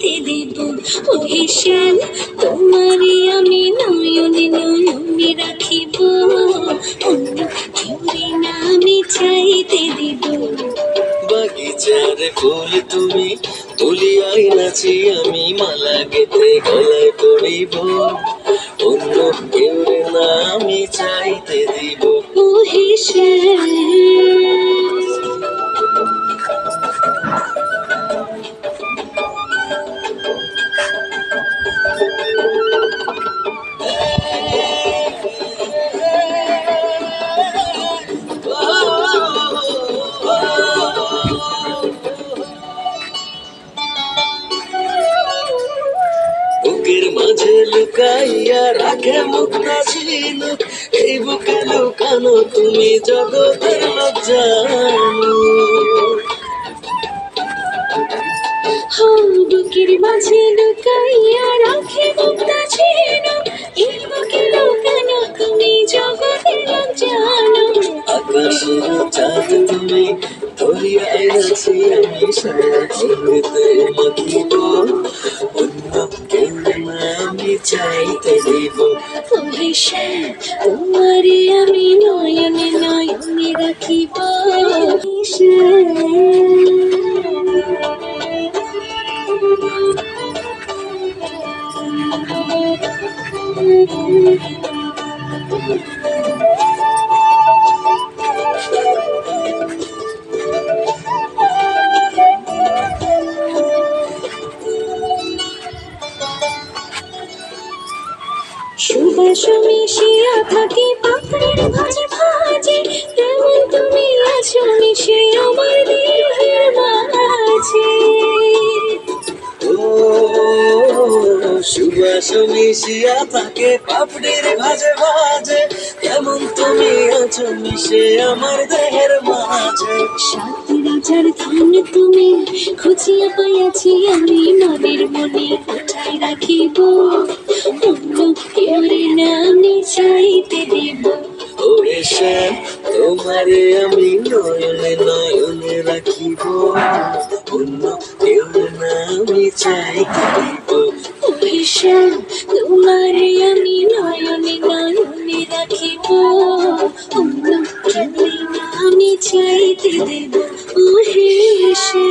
চাইতে দেব ওহে শ্যাম তোমারে আমি নয়নে নয়নে রাখিব অন্য কেউরে না আমি চাইতে দেব বাগিচার ফুল তুমি তুলিয়াই নাচি আমি মালা গেতে গলায় পড়িব অন্য কেউরে না আমি চাইতে দিব ওহে শ্যাম বুকের মাঝে লুকাইয়া রাখে মুক্তা ঝিনুক এই বুকে লুকানো তুমি জগতের লোক জানো বুকের মাঝে লুকাইয়া রাখে মুক্তা ঝিনুক এই বুকে লুকানো তুমি জগতের লোক জানো আকাশের চাঁদ তুমি ধরিয়া এনেছি আমি সারা চিনতে মাখিব অন্য কেউ না আমি চাইতে দিব ওহে শ্যাম তোমারে আমি নয়নে নয়নে রাখিব সুবাস মিশিয়া থাকি পাপড়ির ভাজে ভাজে তেমন তুমি আছো মিশে আমার দেহের মাঝে সুবাস মিশিয়া থাকে পাপড়ির ভাজে ভাজে কেমন তুমি আছো মিশে আমার দেহের মাঝে সাত রাজার ধন তুমি খুঁজিয়া পাইয়াছি আমি মনের মনে কোথায় রাখিব অন্য কেউরে না আমি চাইতে দেব ওরে শ্যাম তোমারে আমি নয়নে নয়নে রাখিব অন্য কেউ না আমি চাইতে দিব ওহে শ্যাম তোমারে আমি নয়নে নয়নে রাখিব অন্য কেউরে না আমি চাইতে দেব ওহে শ্যাম।